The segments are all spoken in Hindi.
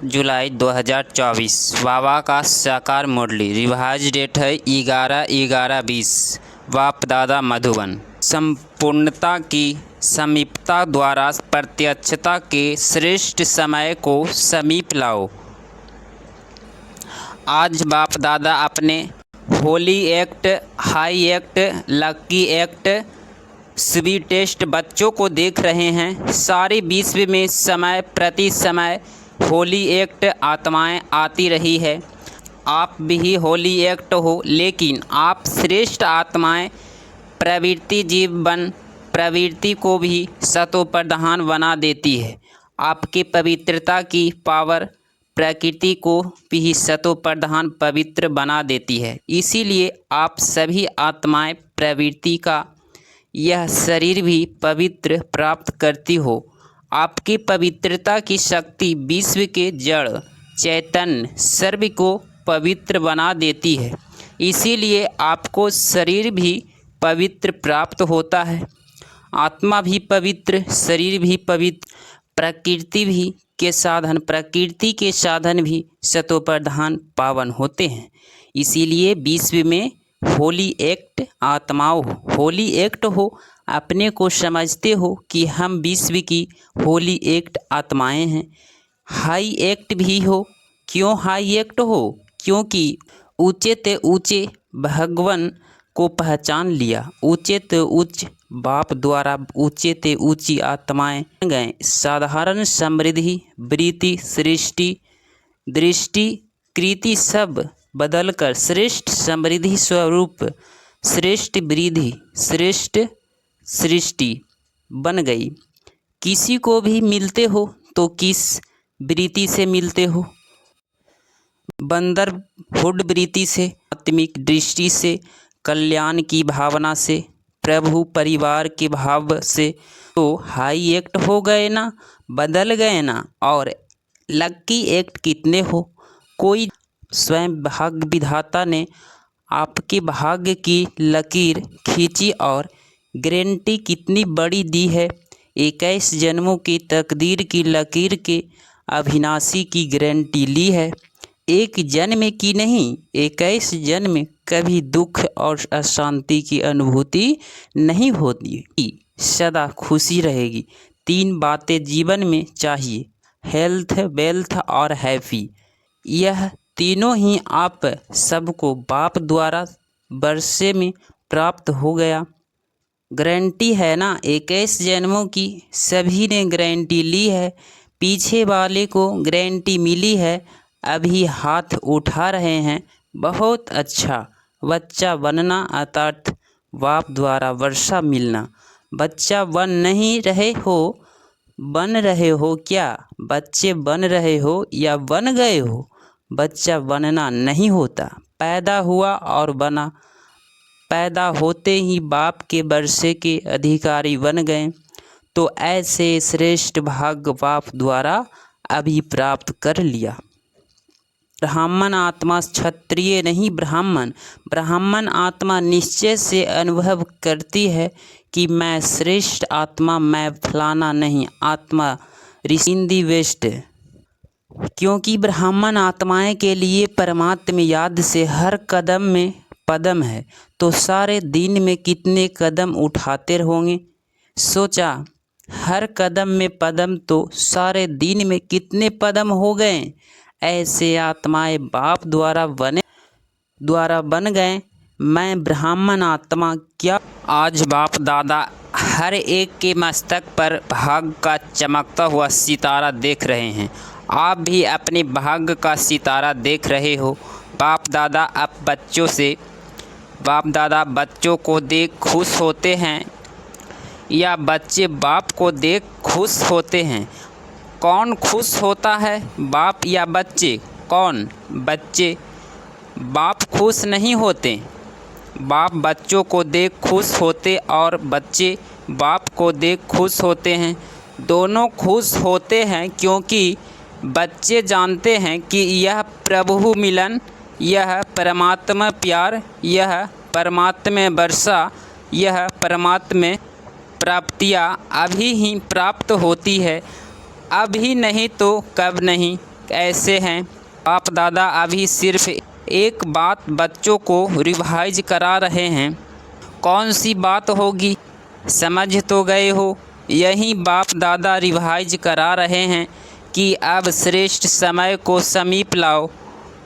जुलाई 2024। बाबा का साकार मुरली। रिवाइज डेट है 11/11/20। बाप दादा मधुबन। संपूर्णता की समीपता द्वारा प्रत्यक्षता के श्रेष्ठ समय को समीप लाओ। आज बाप दादा अपने Holi act, high act, lucky act, sweetest बच्चों को देख रहे हैं। सारे विश्व में समय प्रति समय होली एक्ट आत्माएं आती रही है। आप भी होली एक्ट हो, लेकिन आप श्रेष्ठ आत्माएं प्रवृत्ति जीवन प्रवृत्ति को भी सतोप्रधान बना देती है। आपकी पवित्रता की पावर प्रकृति को भी सतोप्रधान पवित्र बना देती है। इसीलिए आप सभी आत्माएं प्रवृत्ति का यह शरीर भी पवित्र प्राप्त करती हो। आपकी पवित्रता की शक्ति विश्व के जड़ चैतन्य सर्व को पवित्र बना देती है। इसीलिए आपको शरीर भी पवित्र प्राप्त होता है। आत्मा भी पवित्र, शरीर भी पवित्र, प्रकृति के साधन भी सतोप्रधान पावन होते हैं। इसीलिए विश्व में होली एक्ट आत्माओं होली एक्ट हो। अपने को समझते हो कि हम विश्व की होली एक्ट आत्माएं हैं। हाई एक्ट भी हो। क्यों हाई एक्ट हो? क्योंकि ऊंचे ते ऊंचे भगवान को पहचान लिया। ऊंचे ते उच्च बाप द्वारा ऊंचे ते ऊंची आत्माएं गए। साधारण समृद्धि वृत्ति सृष्टि दृष्टि कृति सब बदलकर श्रेष्ठ समृद्धि स्वरूप श्रेष्ठ वृद्धि श्रेष्ठ सृष्टि बन गई। किसी को भी मिलते हो तो किस वृत्ति से मिलते हो? बंदरहुड वृत्ति से, आत्मिक दृष्टि से, कल्याण की भावना से, प्रभु परिवार के भाव से। तो हाई एक्ट हो गए ना, बदल गए ना। और लकी एक्ट कितने हो? कोई स्वयं भाग्य विधाता ने आपके भाग्य की लकीर खींची और गारंटी कितनी बड़ी दी है। 21 जन्मों की तकदीर की लकीर के अविनाशी की गारंटी ली है। एक जन्म की नहीं, 21 जन्म कभी दुख और अशांति की अनुभूति नहीं होती, सदा खुशी रहेगी। 3 बातें जीवन में चाहिए, हेल्थ, वेल्थ और हैप्पी। यह तीनों ही आप सबको बाप द्वारा वर्षे में प्राप्त हो गया। गारंटी है ना, 21 जन्मों की सभी ने गारंटी ली है। पीछे वाले को गारंटी मिली है, अभी हाथ उठा रहे हैं। बहुत अच्छा। बच्चा बनना अर्थात बाप द्वारा वर्षा मिलना। बच्चा बन रहे हो क्या? बच्चे बन रहे हो या बन गए हो? बच्चा बनना नहीं होता, पैदा हुआ और बना। पैदा होते ही बाप के वर्षे के अधिकारी बन गए। तो ऐसे श्रेष्ठ भाग्य बाप द्वारा अभी प्राप्त कर लिया। ब्राह्मण आत्मा क्षत्रिय नहीं, ब्राह्मण आत्मा निश्चय से अनुभव करती है कि मैं श्रेष्ठ आत्मा, मैं फलाना नहीं आत्मा ऋषि वेस्ट। क्योंकि ब्राह्मण आत्माएं के लिए परमात्मा याद से हर कदम में पदम है। तो सारे दिन में कितने कदम उठाते होंगे? सोचा, हर कदम में पदम, तो सारे दिन में कितने पदम हो गए। ऐसे आत्माएं बाप द्वारा बन गए। मैं ब्राह्मण आत्मा क्या? आज बाप दादा हर एक के मस्तक पर भाग्य का चमकता हुआ सितारा देख रहे हैं। आप भी अपने भाग्य का सितारा देख रहे हो। बाप दादा बच्चों को देख खुश होते हैं या बच्चे बाप को देख खुश होते हैं? कौन खुश होता है, बाप या बच्चे? कौन? बच्चे। बाप खुश नहीं होते। बाप बच्चों को देख खुश होते और बच्चे बाप को देख खुश होते हैं। दोनों खुश होते हैं क्योंकि बच्चे जानते हैं कि यह प्रभु मिलन, यह परमात्मा प्यार, यह परमात्मा वर्षा, यह परमात्मा प्राप्तियाँ अभी ही प्राप्त होती है। अभी नहीं तो कब नहीं, ऐसे हैं। बाप दादा अभी सिर्फ एक बात बच्चों को रिवाइज करा रहे हैं। कौन सी बात होगी, समझ तो गए हो? यही बाप दादा रिवाइज करा रहे हैं कि अब श्रेष्ठ समय को समीप लाओ।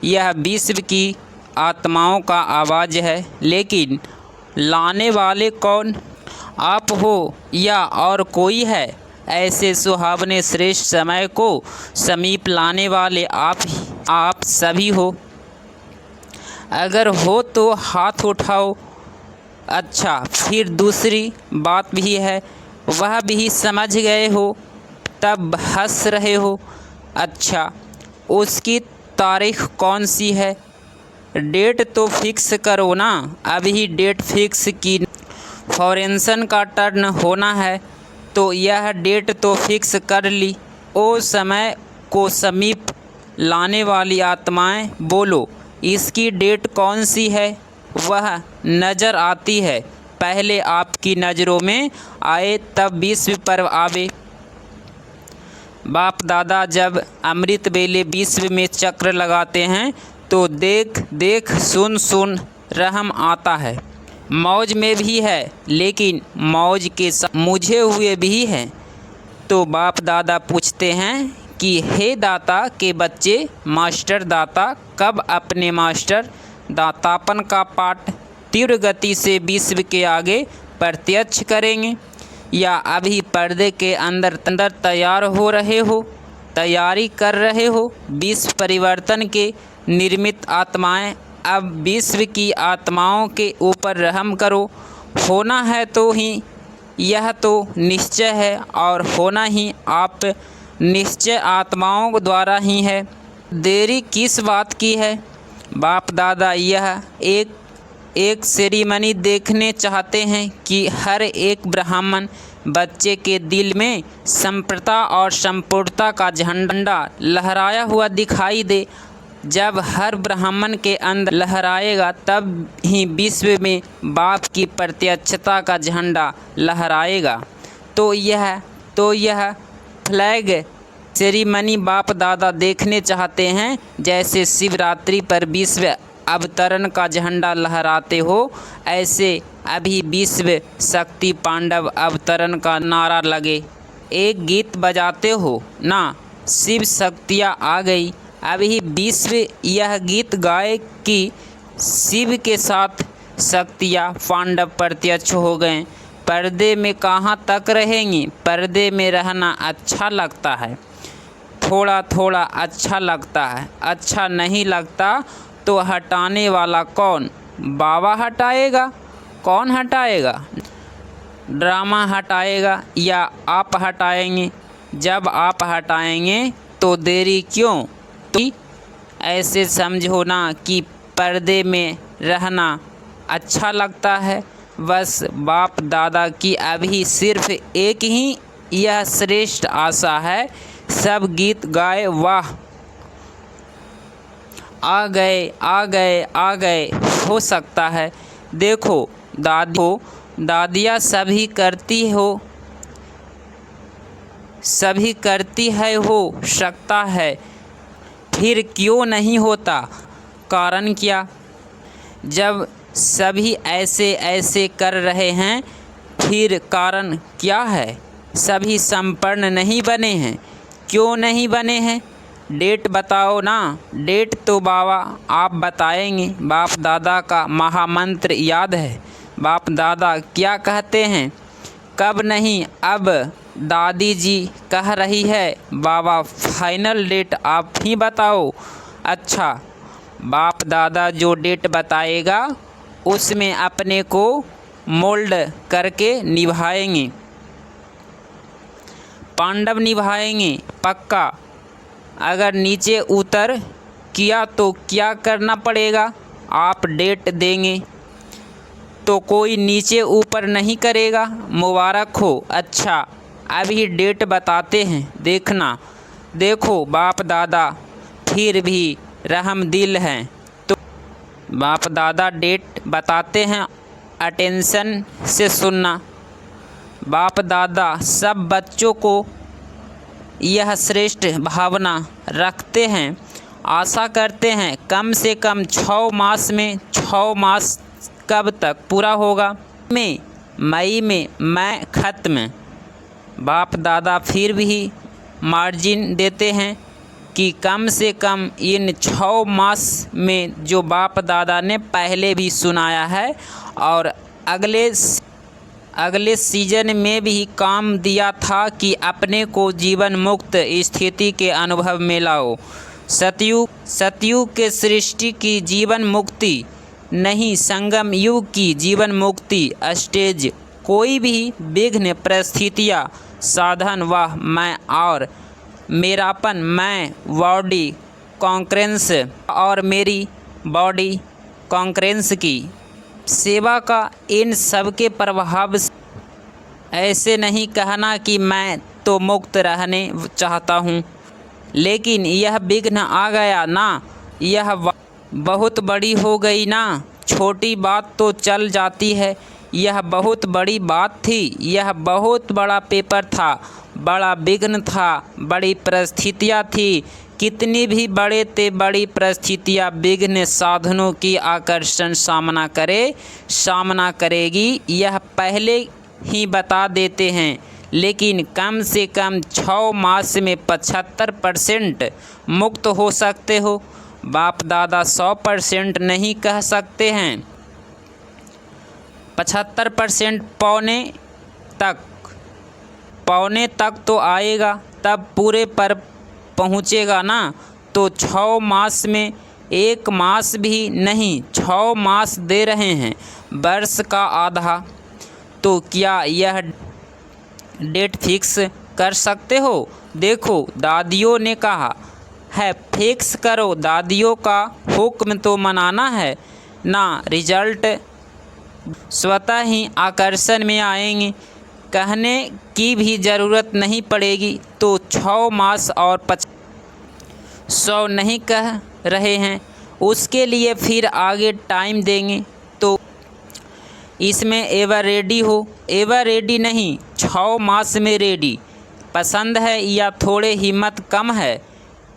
यह विश्व की आत्माओं का आवाज़ है, लेकिन लाने वाले कौन, आप हो या और कोई है? ऐसे सुहावने श्रेष्ठ समय को समीप लाने वाले आप सभी हो। अगर हो तो हाथ उठाओ। अच्छा, फिर दूसरी बात भी है, वह भी समझ गए हो, तब हंस रहे हो। अच्छा, उसकी तारीख कौन सी है? डेट तो फिक्स करो ना। अभी डेट फिक्स की, फॉरेंसन का टर्न होना है तो यह डेट तो फिक्स कर ली। ओ समय को समीप लाने वाली आत्माएं, बोलो इसकी डेट कौन सी है? वह नज़र आती है, पहले आपकी नज़रों में आए तब विश्व पर्व आवे। बाप दादा जब अमृत बेले विश्व में चक्र लगाते हैं तो देख देख सुन सुन रहम आता है। मौज में भी है, लेकिन मौज के साथ मुझे हुए भी हैं। तो बाप दादा पूछते हैं कि हे दाता के बच्चे, मास्टर दाता कब अपने मास्टर दातापन का पाठ तीव्र गति से विश्व के आगे प्रत्यक्ष करेंगे, या अभी पर्दे के अंदर तैयार हो रहे हो, तैयारी कर रहे हो? विश्व परिवर्तन के निर्मित आत्माएं, अब विश्व की आत्माओं के ऊपर रहम करो। होना है तो ही, यह तो निश्चय है, और होना ही आप निश्चय आत्माओं द्वारा ही है। देरी किस बात की है? बाप दादा यह एक सेरेमनी देखने चाहते हैं कि हर एक ब्राह्मण बच्चे के दिल में संप्रता और संपूर्णता का झंडा लहराया हुआ दिखाई दे। जब हर ब्राह्मण के अंदर लहराएगा तब ही विश्व में बाप की प्रत्यक्षता का झंडा लहराएगा। तो यह फ्लैग सेरेमनी बाप दादा देखने चाहते हैं। जैसे शिवरात्रि पर विश्व अवतरण का झंडा लहराते हो, ऐसे अभी विश्व शक्ति पांडव अवतरण का नारा लगे। एक गीत बजाते हो ना, शिव शक्तियाँ आ गई। अभी विश्व यह गीत गाए कि शिव के साथ शक्तियाँ पांडव प्रत्यक्ष हो गए। पर्दे में कहाँ तक रहेंगी? पर्दे में रहना अच्छा लगता है, थोड़ा थोड़ा अच्छा लगता है। अच्छा नहीं लगता तो हटाने वाला कौन? बाबा हटाएगा? कौन हटाएगा? ड्रामा हटाएगा या आप हटाएंगे? जब आप हटाएंगे तो देरी क्यों? तो ऐसे समझो ना कि पर्दे में रहना अच्छा लगता है। बस बाप दादा की अभी सिर्फ एक ही यह श्रेष्ठ आशा है, सब गीत गाए वाह, आ गए आ गए आ गए। हो सकता है, देखो दादियाँ सभी करती है, हो सकता है। फिर क्यों नहीं होता? कारण क्या? जब सभी ऐसे ऐसे कर रहे हैं, फिर कारण क्या है? सभी संपन्न नहीं बने हैं। क्यों नहीं बने हैं? डेट बताओ ना। डेट तो बाबा आप बताएंगे। बाप दादा का महामंत्र याद है? बाप दादा क्या कहते हैं? कब नहीं, अब दादी जी कह रही है। बाबा फाइनल डेट आप ही बताओ। अच्छा, बाप दादा जो डेट बताएगा उसमें अपने को मोल्ड करके निभाएंगे, पांडव निभाएंगे पक्का। अगर नीचे उतर किया तो क्या करना पड़ेगा? आप डेट देंगे तो कोई नीचे ऊपर नहीं करेगा। मुबारक हो। अच्छा, अभी डेट बताते हैं, देखना। देखो बाप दादा फिर भी रहम दिल हैं। तो बाप दादा डेट बताते हैं, अटेंशन से सुनना। बाप दादा सब बच्चों को यह श्रेष्ठ भावना रखते हैं। आशा करते हैं कम से कम 6 मास में। 6 मास कब तक पूरा होगा? मई में मैं ख़त्म। बाप दादा फिर भी मार्जिन देते हैं कि कम से कम इन 6 मास में जो बाप दादा ने पहले भी सुनाया है और अगले सीजन में भी काम दिया था कि अपने को जीवन मुक्त स्थिति के अनुभव में लाओ। सतयुग के सृष्टि की जीवन मुक्ति नहीं, संगम युग की जीवन मुक्ति। स्टेज कोई भी विघ्न, परिस्थितियाँ, साधन वह मैं और मेरापन, मैं बॉडी कॉन्करेंस और मेरी बॉडी कॉन्करेंस की सेवा का, इन सब के प्रभाव से ऐसे नहीं कहना कि मैं तो मुक्त रहने चाहता हूँ, लेकिन यह विघ्न आ गया ना, यह बहुत बड़ी हो गई ना। छोटी बात तो चल जाती है, यह बहुत बड़ी बात थी। यह बहुत बड़ा पेपर था, बड़ा विघ्न था, बड़ी परिस्थितियाँ थी। कितनी भी बड़े ते बड़ी परिस्थितियाँ, विघ्न, साधनों की आकर्षण सामना करेगी, यह पहले ही बता देते हैं। लेकिन कम से कम 6 मास में 75% मुक्त हो सकते हो। बाप दादा 100% नहीं कह सकते हैं, 75% पौने तक तो आएगा, तब पूरे पर पहुँचेगा ना। तो 6 मास में 1 मास भी नहीं, 6 मास दे रहे हैं, वर्ष का आधा। तो क्या यह डेट फिक्स कर सकते हो? देखो, दादियों ने कहा है फिक्स करो, दादियों का हुक्म तो मनाना है ना। रिजल्ट स्वतः ही आकर्षण में आएंगे, कहने की भी ज़रूरत नहीं पड़ेगी। तो 6 मास और 100 नहीं कह रहे हैं, उसके लिए फिर आगे टाइम देंगे। तो इसमें एवर रेडी हो, एवर रेडी नहीं, 6 मास में रेडी। पसंद है या थोड़े हिम्मत कम है,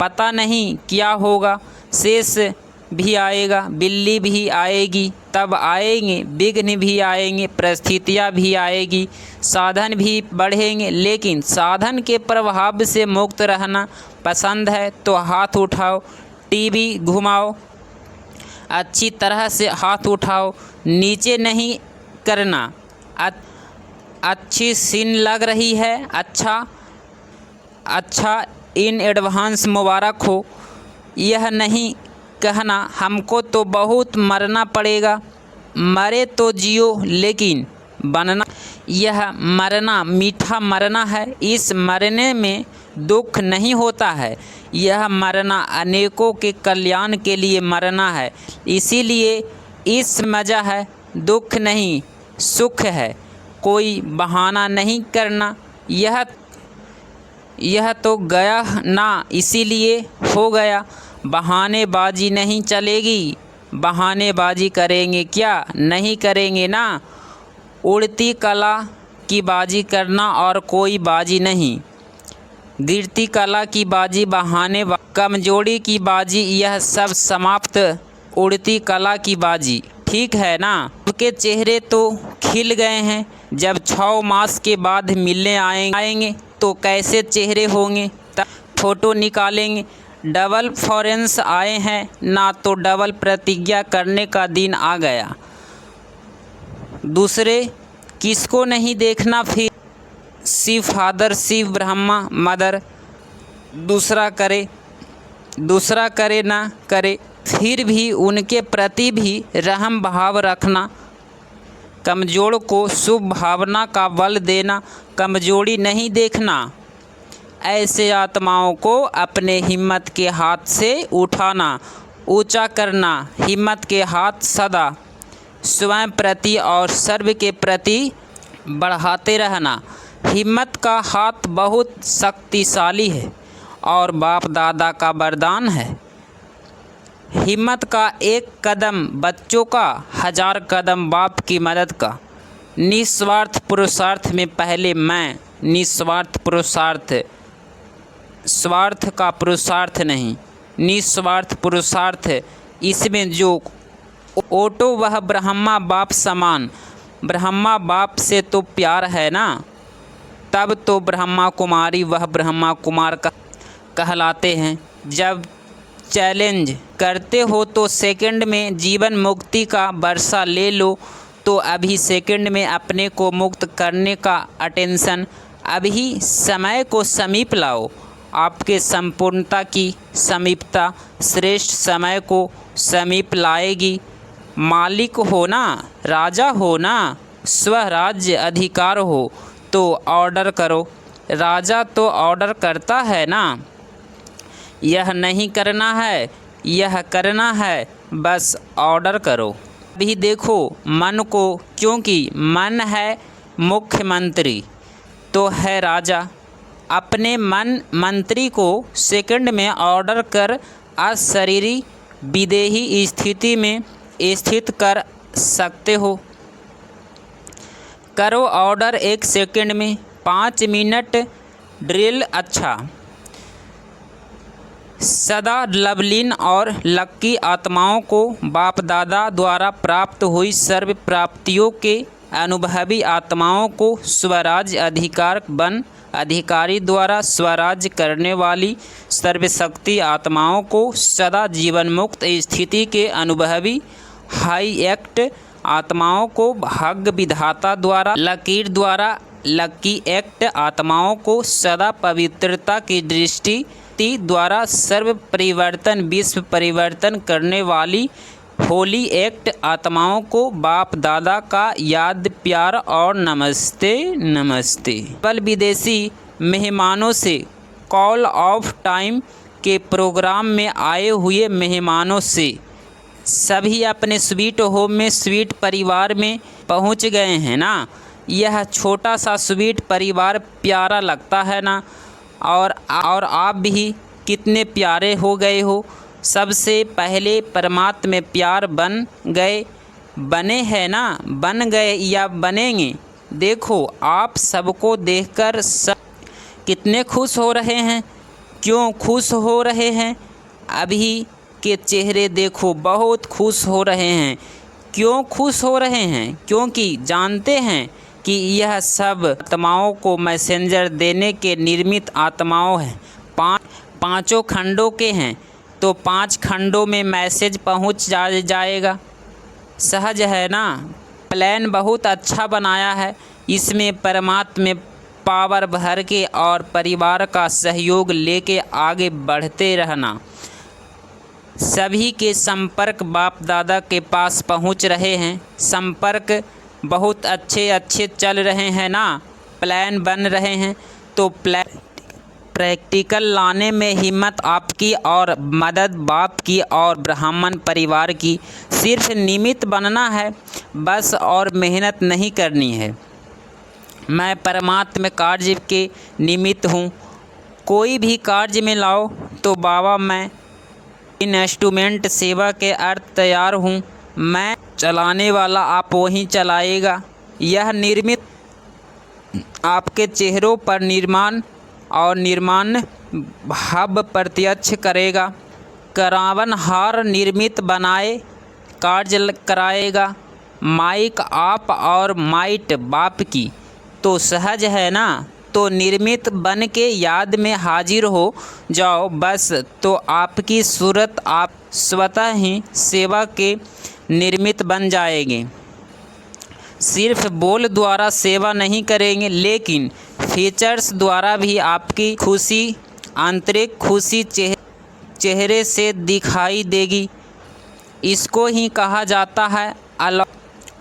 पता नहीं क्या होगा। शेष भी आएगा, बिल्ली भी आएगी, तब आएंगे विघ्न भी आएंगे, परिस्थितियाँ भी आएगी, साधन भी बढ़ेंगे। लेकिन साधन के प्रभाव से मुक्त रहना पसंद है तो हाथ उठाओ, टीवी घुमाओ, अच्छी तरह से हाथ उठाओ, नीचे नहीं करना। अच्छी सीन लग रही है, अच्छा इन एडवांस मुबारक हो। यह नहीं कहना हमको तो बहुत मरना पड़ेगा, मरे तो जियो लेकिन बनना। यह मरना मीठा मरना है, इस मरने में दुख नहीं होता है। यह मरना अनेकों के कल्याण के लिए मरना है, इसीलिए इस मज़ा है, दुख नहीं सुख है। कोई बहाना नहीं करना, यह तो गया ना, इसीलिए हो गया। बहानेबाजी नहीं चलेगी, बहानेबाजी करेंगे क्या? नहीं करेंगे ना। उड़ती कला की बाजी करना और कोई बाजी नहीं, गिरती कला की बाजी, बहाने कमजोरी की बाजी, यह सब समाप्त। उड़ती कला की बाजी, ठीक है ना। उनके चेहरे तो खिल गए हैं, जब 6 मास के बाद मिलने आएंगे तो कैसे चेहरे होंगे, तब फ़ोटो निकालेंगे। डबल फॉरेंस आए हैं ना, तो डबल प्रतिज्ञा करने का दिन आ गया। दूसरे किसको नहीं देखना, फिर शिव फादर, शिव ब्रह्मा मदर, दूसरा करे ना करे, फिर भी उनके प्रति भी रहम भाव रखना। कमज़ोर को शुभ भावना का बल देना, कमजोरी नहीं देखना। ऐसे आत्माओं को अपने हिम्मत के हाथ से उठाना, ऊंचा करना। हिम्मत के हाथ सदा स्वयं प्रति और सर्व के प्रति बढ़ाते रहना। हिम्मत का हाथ बहुत शक्तिशाली है और बाप दादा का वरदान है। हिम्मत का एक कदम बच्चों का, 1000 कदम बाप की मदद का। निस्वार्थ पुरुषार्थ में पहले मैं, निस्वार्थ पुरुषार्थ स्वार्थ का पुरुषार्थ नहीं, निस्वार्थ पुरुषार्थ। इसमें जो ओटो वह ब्रह्मा बाप समान, ब्रह्मा बाप से तो प्यार है ना, तब तो ब्रह्मा कुमारी वह ब्रह्मा कुमार का कहलाते हैं। जब चैलेंज करते हो तो सेकंड में जीवन मुक्ति का वर्षा ले लो, तो अभी सेकंड में अपने को मुक्त करने का अटेंशन, अभी समय को समीप लाओ। आपके संपूर्णता की समीपता श्रेष्ठ समय को समीप लाएगी। मालिक हो ना, राजा हो ना, स्वराज्य अधिकार हो तो ऑर्डर करो। राजा तो ऑर्डर करता है ना, यह नहीं करना है, यह करना है, बस ऑर्डर अभी भी देखो मन को, क्योंकि मन है मुख्यमंत्री तो है राजा। अपने मन मंत्री को सेकंड में ऑर्डर कर अशरीरी विदेही स्थिति में स्थित कर सकते हो। करो ऑर्डर 1 सेकंड में, 5 मिनट ड्रिल। अच्छा, सदा लवलीन और लक्की आत्माओं को बाप दादा द्वारा प्राप्त हुई सर्व प्राप्तियों के अनुभवी आत्माओं को स्वराज अधिकार बन अधिकारी द्वारा स्वराज करने वाली सर्वशक्ति आत्माओं को सदा जीवन मुक्त स्थिति के अनुभवी हाई एक्ट आत्माओं को भाग्य विधाता द्वारा लकीर द्वारा लकी एक्ट आत्माओं को सदा पवित्रता की दृष्टि द्वारा सर्व परिवर्तन विश्व परिवर्तन करने वाली होली एक्ट आत्माओं को बाप दादा का याद प्यार और नमस्ते नमस्ते। केवल विदेशी मेहमानों से कॉल ऑफ टाइम के प्रोग्राम में आए हुए मेहमानों से सभी अपने स्वीट होम में स्वीट परिवार में पहुंच गए हैं ना। यह छोटा सा स्वीट परिवार प्यारा लगता है ना, और आप भी कितने प्यारे हो गए हो। सबसे पहले परमात्मा में प्यार बन गए, बने हैं ना, बन गए या बनेंगे। देखो आप सबको देखकर सब कितने खुश हो रहे हैं। क्यों खुश हो रहे हैं? अभी के चेहरे देखो बहुत खुश हो रहे हैं। क्यों खुश हो रहे हैं? क्योंकि जानते हैं कि यह सब आत्माओं को मैसेंजर देने के निर्मित आत्माओं हैं। पांचों खंडों के हैं तो 5 खंडों में मैसेज पहुंच जाएगा। सहज है ना। प्लान बहुत अच्छा बनाया है। इसमें परमात्मा में पावर भर के और परिवार का सहयोग लेके आगे बढ़ते रहना। सभी के संपर्क बाप दादा के पास पहुंच रहे हैं। संपर्क बहुत अच्छे चल रहे हैं ना। प्लान बन रहे हैं तो प्रैक्टिकल लाने में हिम्मत आपकी और मदद बाप की और ब्राह्मण परिवार की। सिर्फ निमित्त बनना है बस, और मेहनत नहीं करनी है। मैं परमात्मा कार्य के निमित्त हूँ। कोई भी कार्य में लाओ तो बाबा मैं इंस्ट्रूमेंट सेवा के अर्थ तैयार हूँ। मैं चलाने वाला, आप वहीं चलाएगा। यह निर्मित आपके चेहरों पर निर्माण भाव प्रत्यक्ष करेगा। करावन हार निर्मित बनाए कार्य कराएगा। माइक आप और माइट बाप की तो सहज है ना। तो निर्मित बन के याद में हाजिर हो जाओ बस, तो आपकी सूरत आप स्वतः ही सेवा के निर्मित बन जाएंगे। सिर्फ बोल द्वारा सेवा नहीं करेंगे, लेकिन फीचर्स द्वारा भी आपकी खुशी, आंतरिक खुशी चेहरे से दिखाई देगी। इसको ही कहा जाता है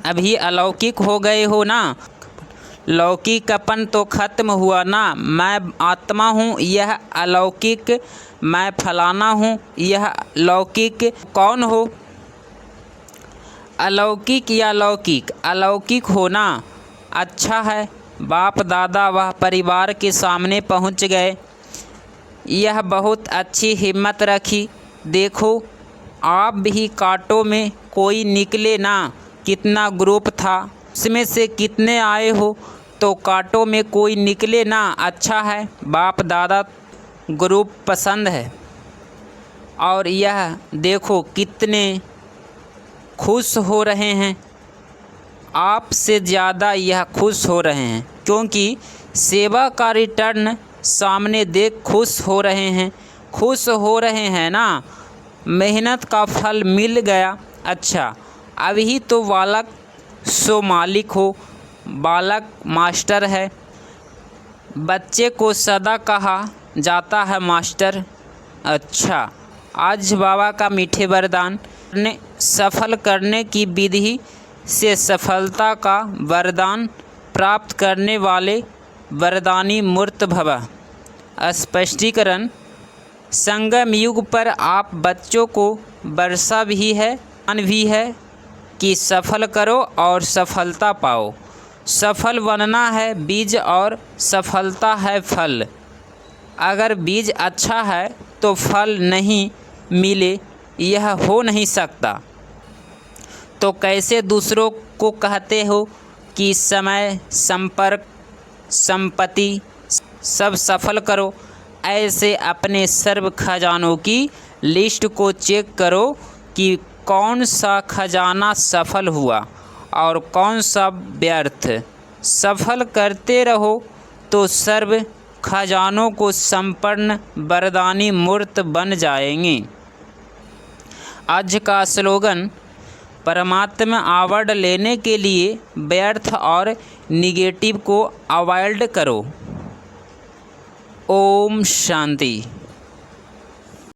अभी अलौकिक हो गए हो ना। लौकिकपन तो खत्म हुआ ना। मैं आत्मा हूँ, यह अलौकिक। मैं फलाना हूँ, यह लौकिक। कौन हो? अलौकिक या लौकिक? अलौकिक होना अच्छा है। बाप दादा वह परिवार के सामने पहुंच गए। यह बहुत अच्छी हिम्मत रखी। देखो आप भी कांटों में कोई निकले ना। कितना ग्रुप था, उसमें से कितने आए हो, तो कांटों में कोई निकले ना। अच्छा है। बाप दादा ग्रुप पसंद है। और यह देखो कितने खुश हो रहे हैं, आपसे ज़्यादा यह खुश हो रहे हैं, क्योंकि सेवा का रिटर्न सामने देख खुश हो रहे हैं। खुश हो रहे हैं ना, मेहनत का फल मिल गया। अच्छा, अभी तो बालक सो मालिक हो, बालक मास्टर है। बच्चे को सदा कहा जाता है मास्टर। अच्छा, आज बाबा का मीठे वरदान ने सफल करने की विधि से सफलता का वरदान प्राप्त करने वाले वरदानी मूर्त भव। स्पष्टीकरण: संगम युग पर आप बच्चों को वर्षा भी है, ज्ञान भी है कि सफल करो और सफलता पाओ। सफल बनना है बीज और सफलता है फल। अगर बीज अच्छा है तो फल नहीं मिले, यह हो नहीं सकता। तो कैसे दूसरों को कहते हो कि समय, संपर्क, संपत्ति सब सफल करो? ऐसे अपने सर्व खजानों की लिस्ट को चेक करो कि कौन सा खजाना सफल हुआ और कौन सा व्यर्थ। सफल करते रहो तो सर्व खजानों को संपन्न वरदानी मूर्त बन जाएंगे। आज का स्लोगन: परमात्मा अवार्ड लेने के लिए व्यर्थ और निगेटिव को अवॉइड करो। ओम शांति।